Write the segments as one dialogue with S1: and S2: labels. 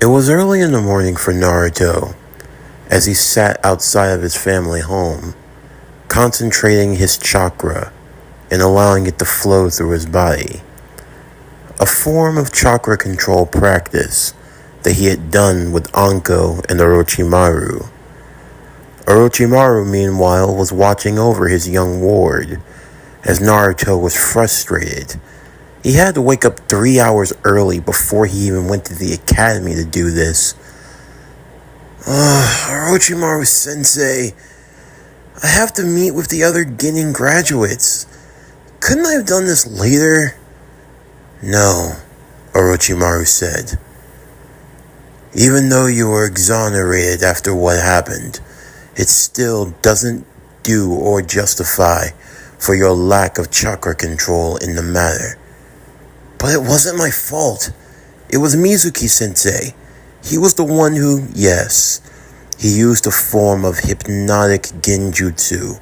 S1: It was early in the morning for Naruto as he sat outside of his family home, concentrating his chakra and allowing it to flow through his body. A form of chakra control practice that he had done with Anko and Orochimaru. Orochimaru, meanwhile, was watching over his young ward as Naruto was frustrated. He had to wake up 3 hours early before he even went to the academy to do this. Orochimaru sensei, I have to meet with the other genin graduates. Couldn't I have done this later? No, Orochimaru said. Even though you were exonerated after what happened, it still doesn't do or justify for your lack of chakra control in the matter. But it wasn't my fault. It was Mizuki-sensei. He was the one who, yes, he used a form of hypnotic genjutsu,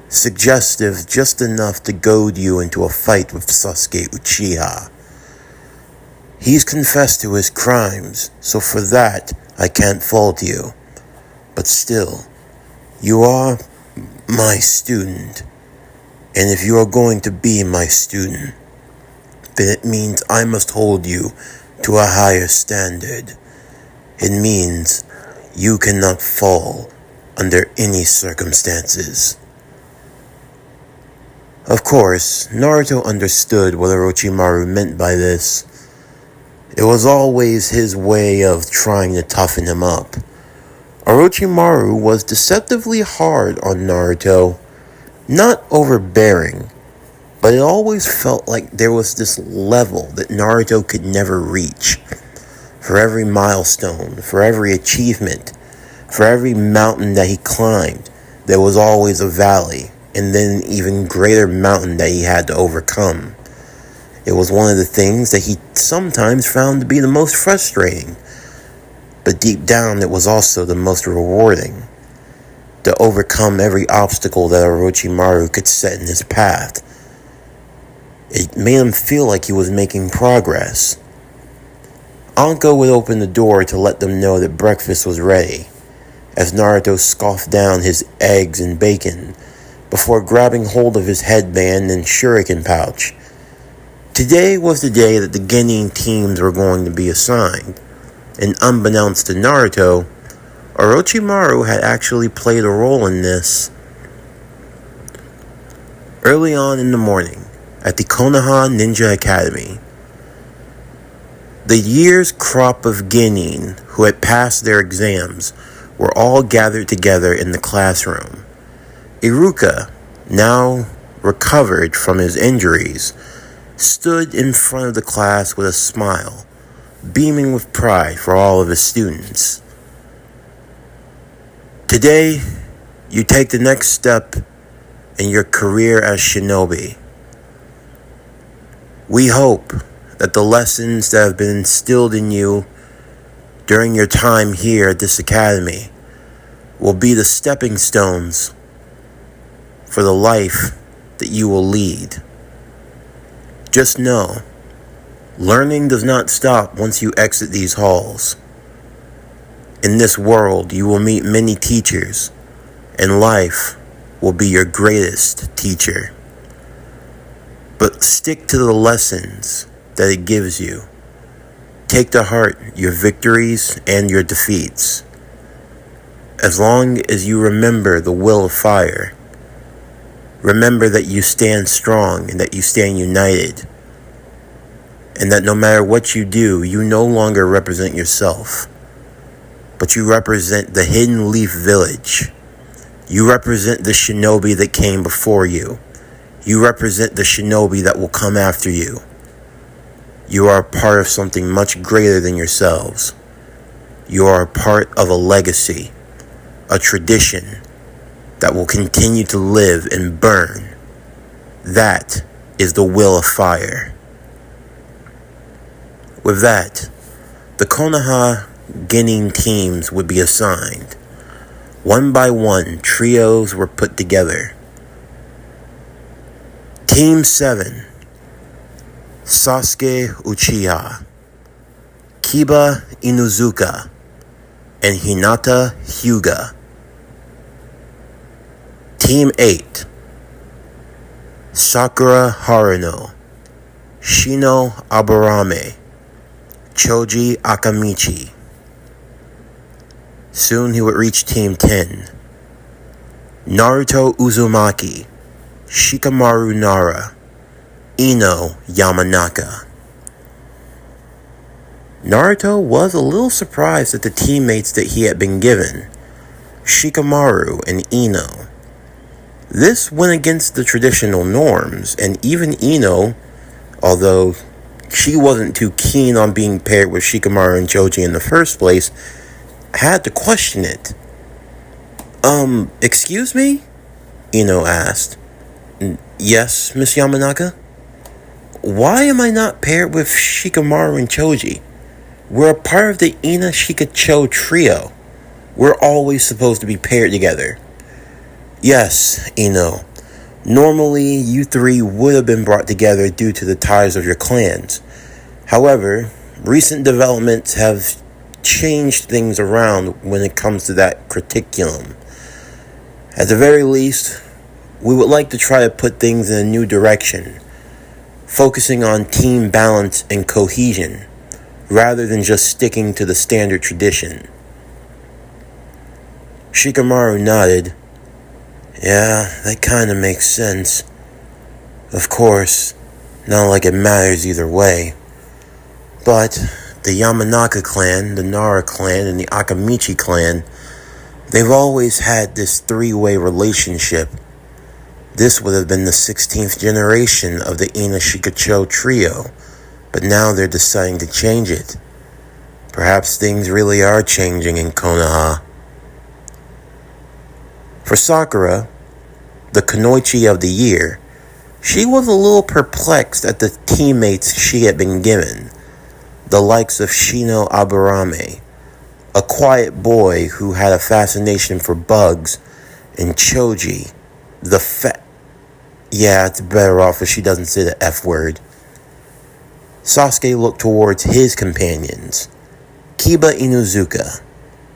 S1: suggestive just enough to goad you into a fight with Sasuke Uchiha. He's confessed to his crimes, so for that, I can't fault you. But still, you are my student. And if you are going to be my student, then it means I must hold you to a higher standard. It means you cannot fall under any circumstances. Of course, Naruto understood what Orochimaru meant by this. It was always his way of trying to toughen him up. Orochimaru was deceptively hard on Naruto, not overbearing, but it always felt like there was this level that Naruto could never reach. For every milestone, for every achievement, for every mountain that he climbed, there was always a valley, and then an even greater mountain that he had to overcome. It was one of the things that he sometimes found to be the most frustrating, but deep down it was also the most rewarding. To overcome every obstacle that Orochimaru could set in his path. It made him feel like he was making progress. Anko would open the door to let them know that breakfast was ready, as Naruto scoffed down his eggs and bacon before grabbing hold of his headband and shuriken pouch. Today was the day that the genin teams were going to be assigned, and unbeknownst to Naruto, Orochimaru had actually played a role in this. Early on in the morning, at the Konoha Ninja Academy, the year's crop of genin who had passed their exams were all gathered together in the classroom. Iruka, now recovered from his injuries, stood in front of the class with a smile, beaming with pride for all of his students. Today, you take the next step in your career as shinobi. We hope that the lessons that have been instilled in you during your time here at this academy will be the stepping stones for the life that you will lead. Just know, learning does not stop once you exit these halls. In this world, you will meet many teachers, and life will be your greatest teacher. But stick to the lessons that it gives you. Take to heart your victories and your defeats. As long as you remember the will of fire, remember that you stand strong and that you stand united, and that no matter what you do, you no longer represent yourself, but you represent the Hidden Leaf Village. You represent the shinobi that came before you. You represent the shinobi that will come after you. You are a part of something much greater than yourselves. You are a part of a legacy, a tradition that will continue to live and burn. That is the will of fire. With that, the Konoha genin teams would be assigned. One by one, trios were put together. Team 7, Sasuke Uchiha. Kiba Inuzuka and Hinata Hyuga. Team 8, Sakura Haruno, Shino Aburame, Choji Akamichi. Soon he would reach Team 10, Naruto Uzumaki, Shikamaru Nara, Ino Yamanaka. Naruto was a little surprised at the teammates that he had been given, Shikamaru and Ino. This went against the traditional norms, and even Ino, although she wasn't too keen on being paired with Shikamaru and Choji in the first place, had to question it. Excuse me? Ino asked. Yes, Miss Yamanaka? Why am I not paired with Shikamaru and Choji? We're a part of the Ina Shikacho trio. We're always supposed to be paired together. Yes, Ino. Normally, you three would have been brought together due to the ties of your clans. However, recent developments have changed things around when it comes to that curriculum. At the very least, we would like to try to put things in a new direction, focusing on team balance and cohesion, rather than just sticking to the standard tradition. Shikamaru nodded. Yeah, that kinda makes sense. Of course, not like it matters either way. But the Yamanaka clan, the Nara clan, and the Akamichi clan, they've always had this three-way relationship. This would have been the 16th generation of the Ina Shikacho trio, but now they're deciding to change it. Perhaps things really are changing in Konoha. For Sakura, the Kunoichi of the year, she was a little perplexed at the teammates she had been given, the likes of Shino Aburame, a quiet boy who had a fascination for bugs, and Choji, yeah, it's better off if she doesn't say the F word. Sasuke looked towards his companions, Kiba Inuzuka,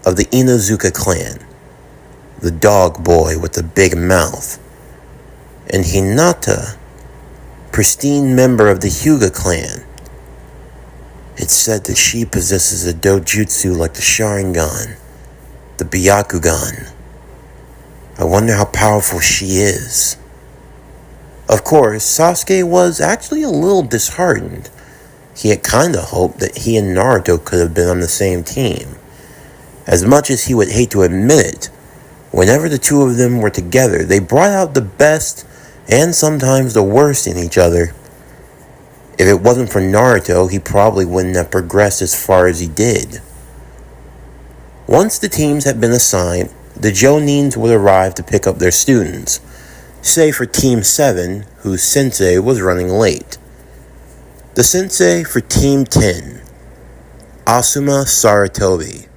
S1: of the Inuzuka clan, the dog boy with the big mouth, and Hinata, pristine member of the Hyuga clan. It's said that she possesses a dojutsu like the Sharingan, the Byakugan. I wonder how powerful she is. Of course, Sasuke was actually a little disheartened. He had kinda hoped that he and Naruto could have been on the same team. As much as he would hate to admit it, whenever the two of them were together, they brought out the best and sometimes the worst in each other. If it wasn't for Naruto, he probably wouldn't have progressed as far as he did. Once the teams had been assigned, the Jonins would arrive to pick up their students, say for Team 7, whose sensei was running late. The sensei for Team 10, Asuma Saratobi.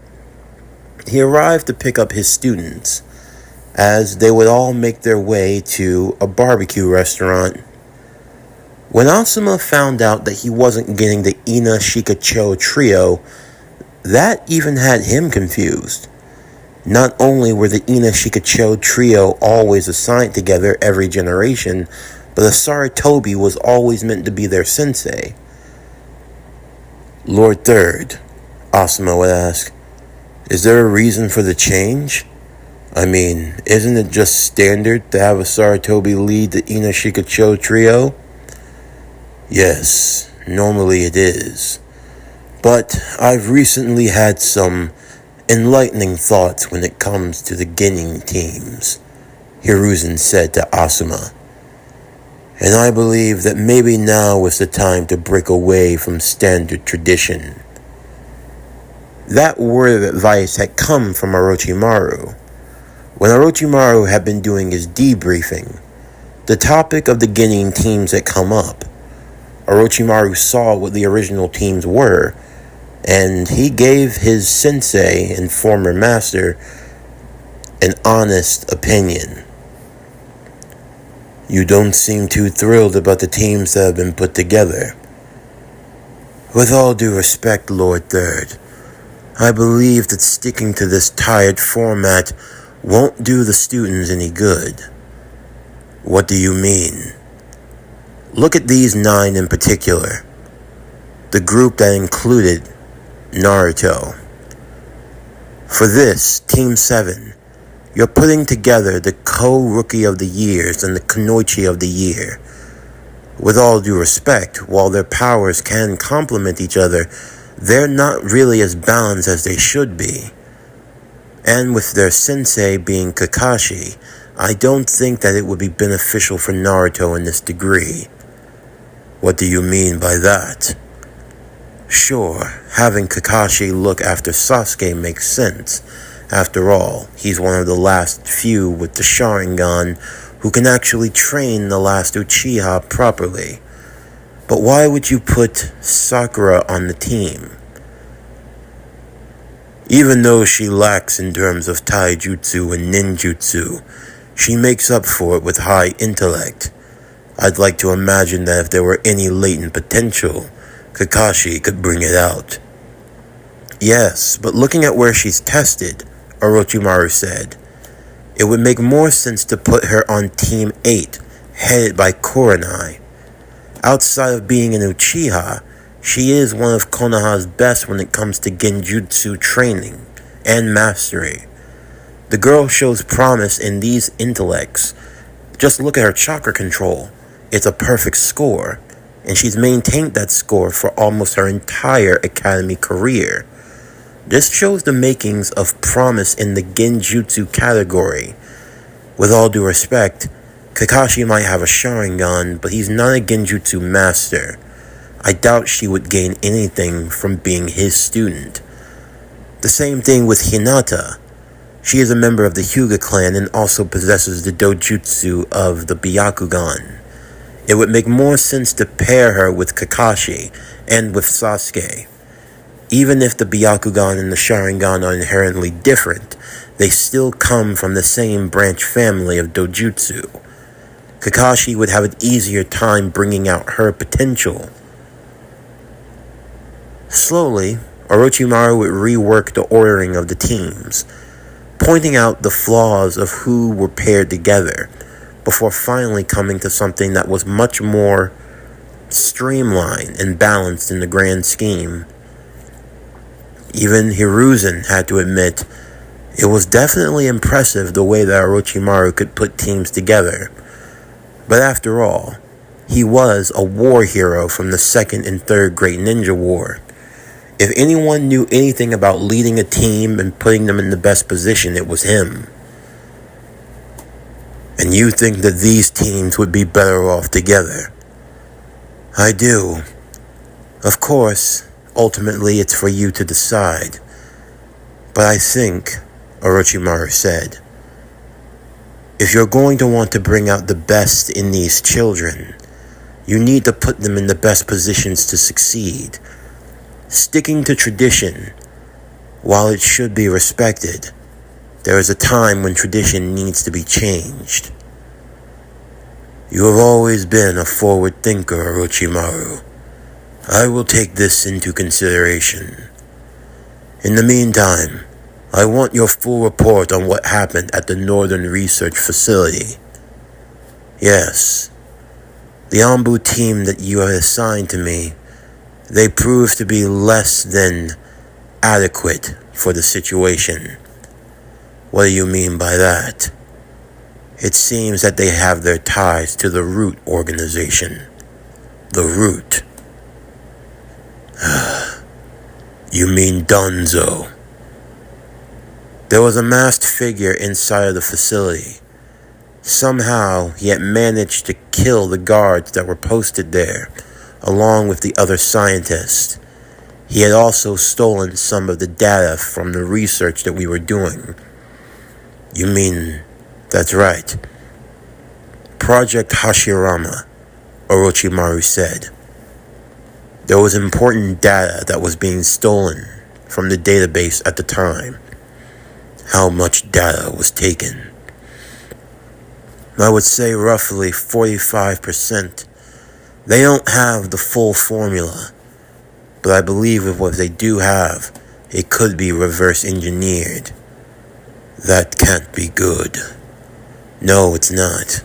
S1: He arrived to pick up his students, as they would all make their way to a barbecue restaurant. When Asuma found out that he wasn't getting the Ina Shikacho trio, that even had him confused. Not only were the Ina Shikacho trio always assigned together every generation, but the Saratobi was always meant to be their sensei. Lord Third, Asuma would ask, is there a reason for the change? I mean, isn't it just standard to have a Saratobi lead the Ina Shikacho trio? Yes, normally it is. But I've recently had some enlightening thoughts when it comes to the genin teams, Hiruzen said to Asuma. And I believe that maybe now is the time to break away from standard tradition. That word of advice had come from Orochimaru. When Orochimaru had been doing his debriefing, the topic of the genin teams had come up. Orochimaru saw what the original teams were, and he gave his sensei and former master an honest opinion. You don't seem too thrilled about the teams that have been put together. With all due respect, Lord Third, I believe that sticking to this tired format won't do the students any good. What do you mean? Look at these 9 in particular. The group that included Naruto. For this, Team 7, you're putting together the Co-Rookie of the Years and the Kunoichi of the Year. With all due respect, while their powers can complement each other, they're not really as balanced as they should be. And with their sensei being Kakashi, I don't think that it would be beneficial for Naruto in this degree. What do you mean by that? Sure, having Kakashi look after Sasuke makes sense. After all, he's one of the last few with the Sharingan who can actually train the last Uchiha properly. But why would you put Sakura on the team? Even though she lacks in terms of taijutsu and ninjutsu, she makes up for it with high intellect. I'd like to imagine that if there were any latent potential, Kakashi could bring it out. Yes, but looking at where she's tested, Orochimaru said, it would make more sense to put her on Team 8, headed by Kurenai. Outside of being an Uchiha, she is one of Konoha's best when it comes to genjutsu training and mastery. The girl shows promise in these intellects. Just look at her chakra control. It's a perfect score, and she's maintained that score for almost her entire academy career. This shows the makings of promise in the genjutsu category. With all due respect, Kakashi might have a Sharingan, but he's not a genjutsu master. I doubt she would gain anything from being his student. The same thing with Hinata. She is a member of the Hyuga clan and also possesses the dojutsu of the Byakugan. It would make more sense to pair her with Kakashi and with Sasuke. Even if the Byakugan and the Sharingan are inherently different, they still come from the same branch family of dojutsu. Kakashi would have an easier time bringing out her potential. Slowly, Orochimaru would rework the ordering of the teams, pointing out the flaws of who were paired together, before finally coming to something that was much more streamlined and balanced in the grand scheme. Even Hiruzen had to admit, it was definitely impressive the way that Orochimaru could put teams together. But after all, he was a war hero from the Second and Third Great Ninja War. If anyone knew anything about leading a team and putting them in the best position, it was him. And you think that these teams would be better off together? I do. Of course, ultimately it's for you to decide. But I think, Orochimaru said, if you're going to want to bring out the best in these children, you need to put them in the best positions to succeed. Sticking to tradition, while it should be respected, there is a time when tradition needs to be changed. You have always been a forward thinker, Orochimaru. I will take this into consideration. In the meantime, I want your full report on what happened at the Northern Research Facility. Yes, the Anbu team that you have assigned to me, they proved to be less than adequate for the situation. What do you mean by that? It seems that they have their ties to the Root organization. The Root. You mean Dunzo. There was a masked figure inside of the facility. Somehow, he had managed to kill the guards that were posted there, along with the other scientists. He had also stolen some of the data from the research that we were doing. You mean, that's right. Project Hashirama, Orochimaru said. There was important data that was being stolen from the database at the time. How much data was taken? I would say roughly 45%. They don't have the full formula. But I believe with what they do have, it could be reverse engineered. That can't be good. No, it's not.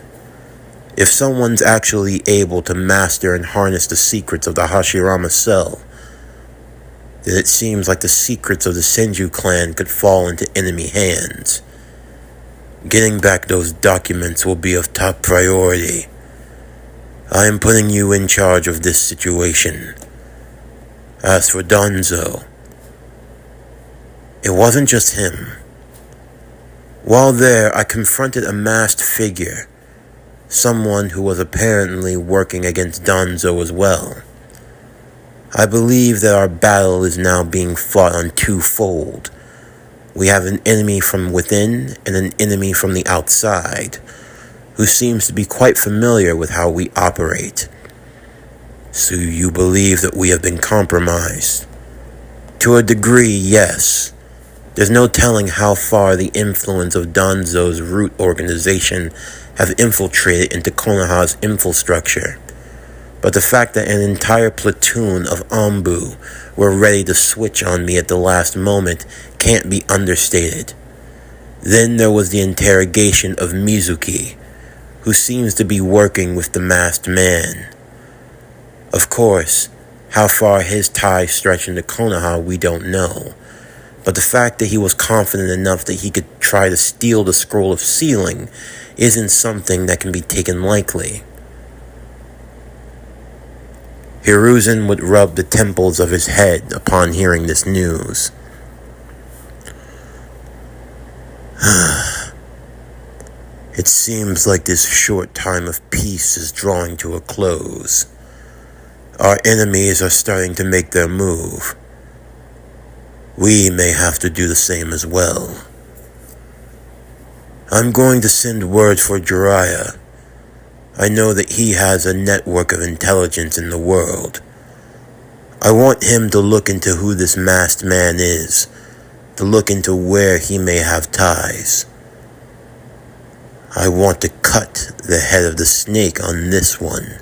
S1: If someone's actually able to master and harness the secrets of the Hashirama cell, then it seems like the secrets of the Senju clan could fall into enemy hands. Getting back those documents will be of top priority. I am putting you in charge of this situation. As for Danzo, it wasn't just him. While there, I confronted a masked figure, someone who was apparently working against Danzo as well. I believe that our battle is now being fought on twofold. We have an enemy from within and an enemy from the outside, who seems to be quite familiar with how we operate. So you believe that we have been compromised? To a degree, yes. There's no telling how far the influence of Danzo's root organization have infiltrated into Konoha's infrastructure. But the fact that an entire platoon of Anbu were ready to switch on me at the last moment can't be understated. Then there was the interrogation of Mizuki, who seems to be working with the masked man. Of course, how far his ties stretch into Konoha we don't know, but the fact that he was confident enough that he could try to steal the scroll of sealing isn't something that can be taken lightly. Hiruzen would rub the temples of his head upon hearing this news. It seems like this short time of peace is drawing to a close. Our enemies are starting to make their move. We may have to do the same as well. I'm going to send word for Jiraiya. I know that he has a network of intelligence in the world. I want him to look into who this masked man is, to look into where he may have ties. I want to cut the head of the snake on this one.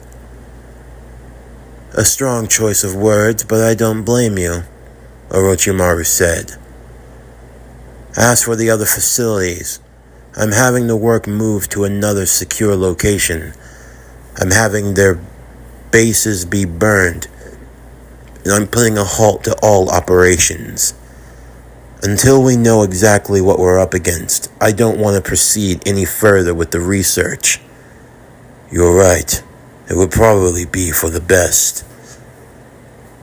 S1: A strong choice of words, but I don't blame you, Orochimaru said. As for the other facilities, I'm having the work moved to another secure location. I'm having their bases be burned, and I'm putting a halt to all operations. Until we know exactly what we're up against, I don't want to proceed any further with the research. You're right. It would probably be for the best.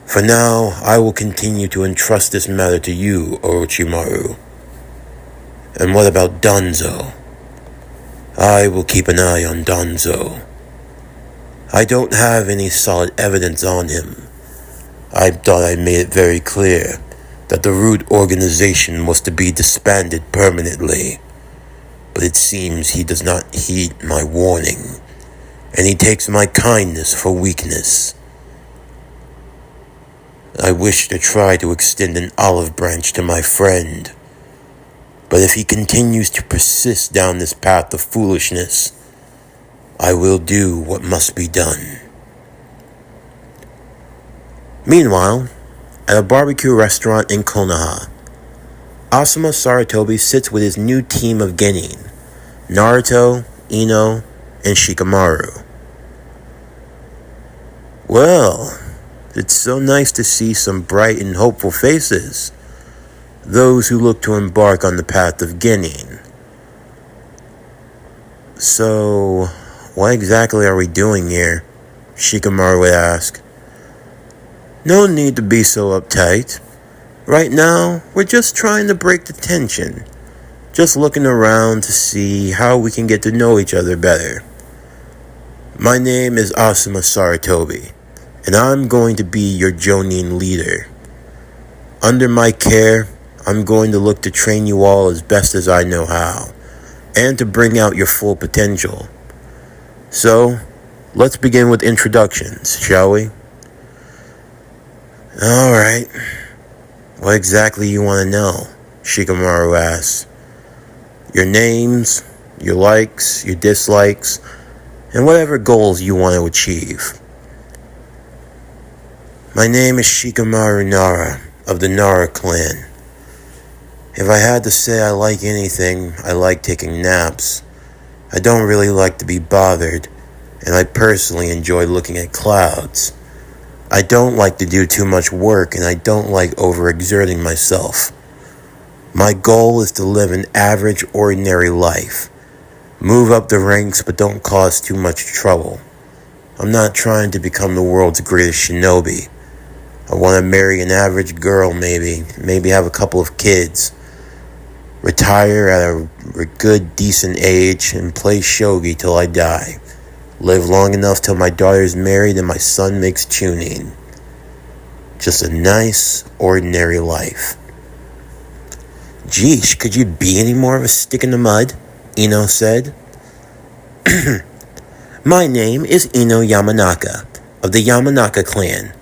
S1: For now, I will continue to entrust this matter to you, Orochimaru. And what about Danzo? I will keep an eye on Danzo. I don't have any solid evidence on him. I thought I made it very clear that the root organization was to be disbanded permanently. But it seems he does not heed my warning, and he takes my kindness for weakness. I wish to try to extend an olive branch to my friend, but if he continues to persist down this path of foolishness, I will do what must be done. Meanwhile, at a barbecue restaurant in Konoha, Asuma Saratobi sits with his new team of genin, Naruto, Ino, and Shikamaru. Well, it's so nice to see some bright and hopeful faces, those who look to embark on the path of genin. So, what exactly are we doing here? Shikamaru would ask. No need to be so uptight. Right now, we're just trying to break the tension. Just looking around to see how we can get to know each other better. My name is Asuma Saratobi, and I'm going to be your Jonin leader. Under my care, I'm going to look to train you all as best as I know how, and to bring out your full potential. So, let's begin with introductions, shall we? Alright. What exactly you want to know? Shikamaru asked. Your names, your likes, your dislikes, and whatever goals you want to achieve. My name is Shikamaru Nara of the Nara clan. If I had to say I like anything, I like taking naps. I don't really like to be bothered, and I personally enjoy looking at clouds. I don't like to do too much work, and I don't like overexerting myself. My goal is to live an average, ordinary life. Move up the ranks, but don't cause too much trouble. I'm not trying to become the world's greatest shinobi. I want to marry an average girl, maybe have a couple of kids. Retire at a good, decent age, and play shogi till I die. Live long enough till my daughter's married and my son makes chunin. Just a nice, ordinary life. Geesh, could you be any more of a stick in the mud? Ino said. My name is Ino Yamanaka, of the Yamanaka clan.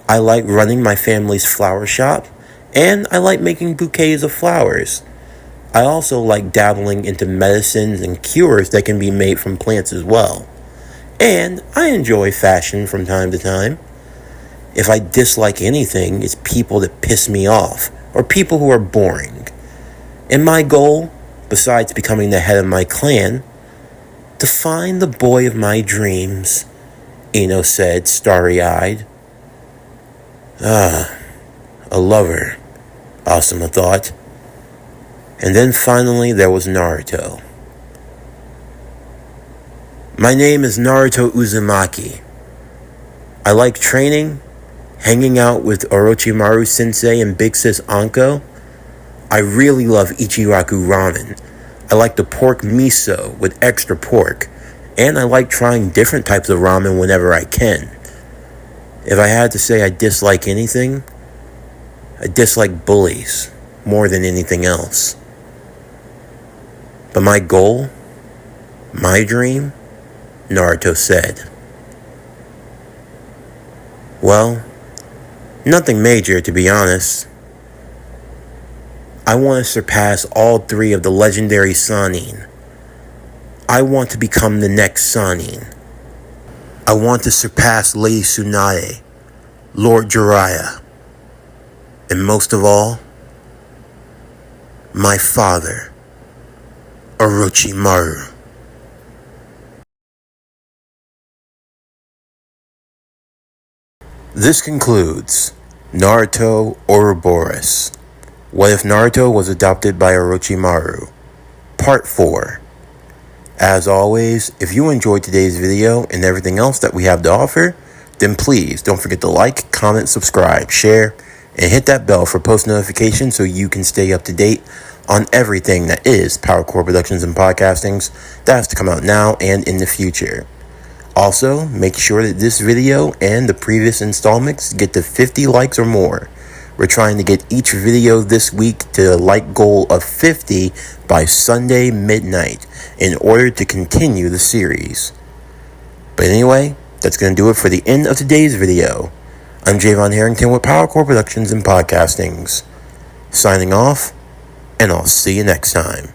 S1: I like running my family's flower shop, and I like making bouquets of flowers. I also like dabbling into medicines and cures that can be made from plants as well. And I enjoy fashion from time to time. If I dislike anything, it's people that piss me off, or people who are boring. And my goal, besides becoming the head of my clan, to find the boy of my dreams, Ino said, starry-eyed. A lover, Asuma thought. And then finally there was Naruto. My name is Naruto Uzumaki. I like training, hanging out with Orochimaru sensei and Big Sis Anko. I really love Ichiraku ramen. I like the pork miso with extra pork. And I like trying different types of ramen whenever I can. If I had to say I dislike anything, I dislike bullies more than anything else. But my goal, my dream, Naruto said. Well, nothing major to be honest. I want to surpass all three of the legendary Sannin. I want to become the next Sannin. I want to surpass Lady Tsunade, Lord Jiraiya, and most of all, my father, Orochimaru. This concludes Naruto Ouroboros. What if Naruto was adopted by Orochimaru? Part 4. As always, if you enjoyed today's video and everything else that we have to offer, then please don't forget to like, comment, subscribe, share, and hit that bell for post notifications so you can stay up to date on everything that is PowerCore Productions and Podcastings that has to come out now and in the future. Also, make sure that this video and the previous installments get to 50 likes or more. We're trying to get each video this week to a like goal of 50 by Sunday midnight in order to continue the series. But anyway, that's going to do it for the end of today's video. I'm Javon Harrington with PowerCore Productions and Podcastings. Signing off, and I'll see you next time.